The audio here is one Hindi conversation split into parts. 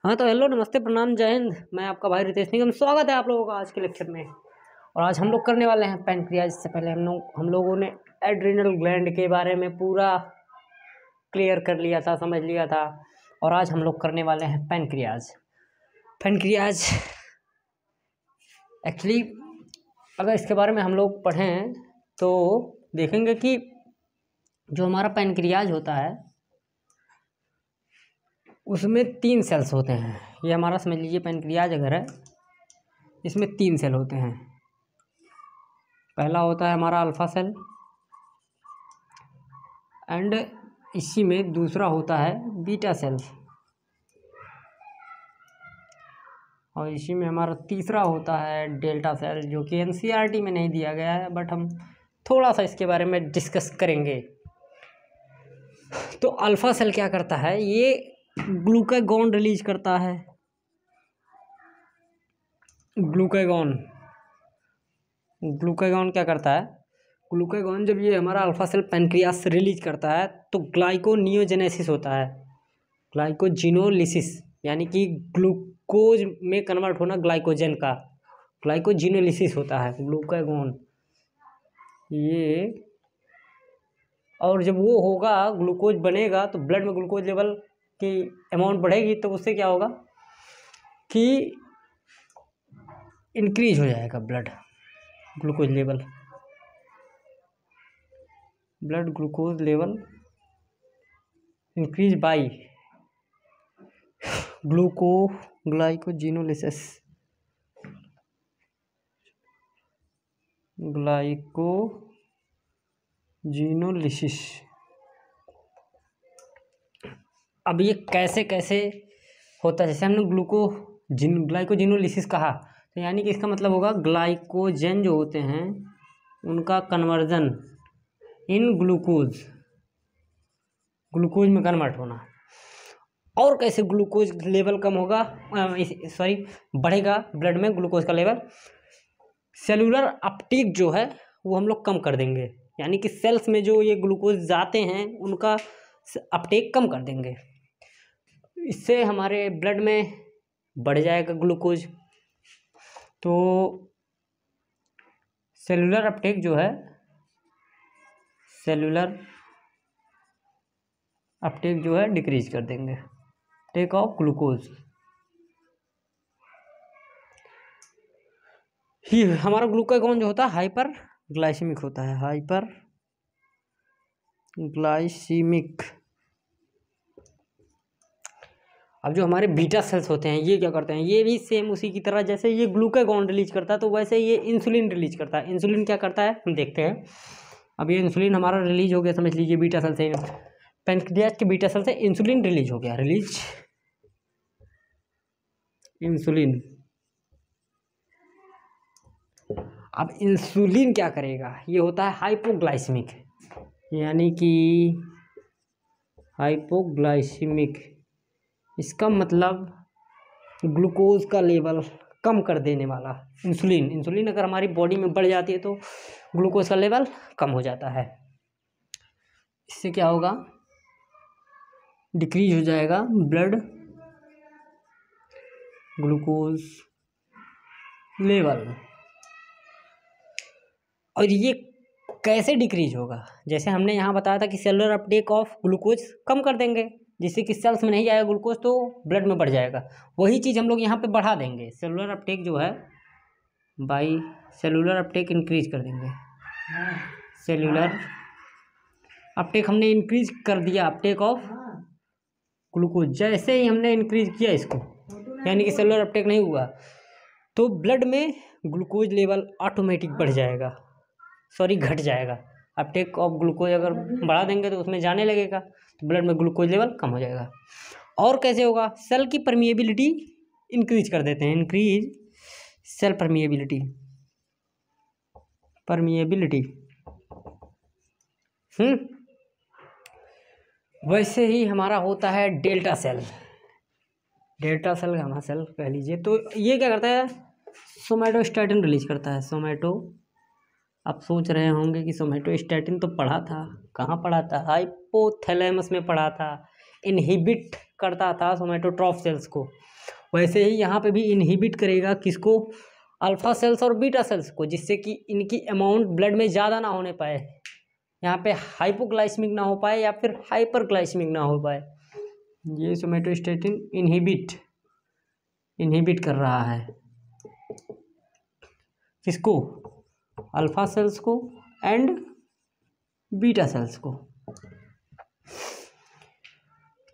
हाँ तो हेलो नमस्ते प्रणाम जय हिंद। मैं आपका भाई रितेश निगम, स्वागत है आप लोगों का आज के लेक्चर में। और आज हम लोग करने वाले हैं पैनक्रियाज। इससे पहले हम लोगों ने एड्रिनल ग्लैंड के बारे में पूरा क्लियर कर लिया था, समझ लिया था। और आज हम लोग करने वाले हैं पैनक्रियाज। पैनक्रियाज एक्चुअली अगर इसके बारे में हम लोग पढ़ें तो देखेंगे कि जो हमारा पैनक्रियाज होता है उसमें 3 सेल्स होते हैं। ये हमारा समझ लीजिए पैनक्रियाज अगर है, इसमें 3 सेल होते हैं। पहला होता है हमारा अल्फा सेल एंड इसी में दूसरा होता है बीटा सेल और इसी में हमारा तीसरा होता है डेल्टा सेल, जो कि एनसीईआरटी में नहीं दिया गया है, बट हम थोड़ा सा इसके बारे में डिस्कस करेंगे। तो अल्फा सेल क्या करता है, ये ग्लूकागॉन रिलीज करता है। ग्लूकागॉन क्या करता है, ग्लूकागॉन जब ये हमारा अल्फा सेल पैनक्रियाज से रिलीज करता है तो ग्लाइकोनियोजेनेसिस होता है, ग्लाइकोजिनोलिसिस, यानी कि ग्लूकोज में कन्वर्ट होना ग्लाइकोजन का, ग्लाइकोजिनोलिसिस होता है ग्लूकागॉन ये। और जब वो होगा, ग्लूकोज बनेगा तो ब्लड में ग्लूकोज लेवल की अमाउंट बढ़ेगी, तो उससे क्या होगा कि इंक्रीज हो जाएगा blood glucose level increase by glycogenolysis. अब ये कैसे कैसे होता है, जैसे हमने ग्लाइकोजिनोलिसिस कहा तो यानी कि इसका मतलब होगा ग्लाइकोजन जो होते हैं उनका कन्वर्जन इन ग्लूकोज में कन्वर्ट होना। और कैसे ग्लूकोज लेवल कम होगा, बढ़ेगा ब्लड में ग्लूकोज का लेवल, सेलुलर अपटेक जो है वो हम लोग कम कर देंगे, यानी कि सेल्स में जो ये ग्लूकोज जाते हैं उनका अपटेक कम कर देंगे। इससे हमारे ब्लड में बढ़ जाएगा ग्लूकोज। तो सेलुलर अपटेक जो है, डिक्रीज कर देंगे, टेक ऑफ ग्लूकोज। ही हमारा ग्लूकागॉन जो होता है हाइपर ग्लाइसेमिक होता है, हाइपर ग्लाइसीमिक। अब जो हमारे बीटा सेल्स होते हैं ये क्या करते हैं, ये भी सेम उसी की तरह, जैसे ये ग्लूकागॉन रिलीज करता है तो वैसे ये इंसुलिन रिलीज करता है। इंसुलिन क्या करता है हम देखते हैं। अब ये इंसुलिन हमारा रिलीज हो गया, समझ लीजिए बीटा सेल से, पैनक्रियाज के बीटा सेल से इंसुलिन रिलीज हो गया, इंसुलिन। अब इंसुलिन क्या करेगा, ये होता है हाइपोग्लाइसेमिक, यानी कि हाइपोग्लाइसेमिक, इसका मतलब ग्लूकोज का लेवल कम कर देने वाला। इंसुलिन अगर हमारी बॉडी में बढ़ जाती है तो ग्लूकोज का लेवल कम हो जाता है। इससे क्या होगा, डिक्रीज हो जाएगा ब्लड ग्लूकोज लेवल। और ये कैसे डिक्रीज होगा, जैसे हमने यहाँ बताया था कि सेलुलर अपटेक ऑफ ग्लूकोज कम कर देंगे, जिससे कि सेल्स में नहीं जाएगा ग्लूकोज तो ब्लड में बढ़ जाएगा। वही चीज़ हम लोग यहाँ पे बढ़ा देंगे, सेलुलर अपटेक जो है बाई सेलुलर अपटेक इंक्रीज कर देंगे। सेलुलर अपटेक हमने इंक्रीज कर दिया, अपटेक ऑफ ग्लूकोज जैसे ही हमने इंक्रीज किया इसको, यानी कि सेलुलर अपटेक नहीं हुआ तो ब्लड में ग्लूकोज लेवल ऑटोमेटिक घट जाएगा। अपटेक ऑफ ग्लूकोज अगर बढ़ा देंगे तो उसमें जाने लगेगा तो ब्लड में ग्लूकोज लेवल कम हो जाएगा। और कैसे होगा, सेल की परमिएबिलिटी इंक्रीज कर देते हैं, इंक्रीज सेल परमिएबिलिटी। वैसे ही हमारा होता है डेल्टा सेल गामा सेल कह लीजिए। तो ये क्या करता है, सोमैटोस्टैटिन रिलीज करता है। आप सोच रहे होंगे कि सोमैटोस्टैटिन तो पढ़ा था, कहाँ पढ़ा था, हाइपोथैलेमस में पढ़ा था, इनहिबिट करता था सोमेटोट्रॉफ सेल्स को, वैसे ही यहाँ पे भी इनहिबिट करेगा किसको, अल्फा सेल्स और बीटा सेल्स को, जिससे कि इनकी अमाउंट ब्लड में ज़्यादा ना होने पाए, यहाँ पे हाइपोग्लाइसेमिक ना हो पाए या फिर हाइपरग्लाइसेमिक ना हो पाए। ये सोमेटोस्टेटिन इनहिबिट कर रहा है किसको, अल्फा सेल्स को एंड बीटा सेल्स को।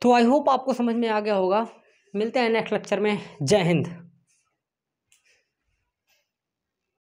तो आई होप आपको समझ में आ गया होगा। मिलते हैं नेक्स्ट लेक्चर में। जय हिंद।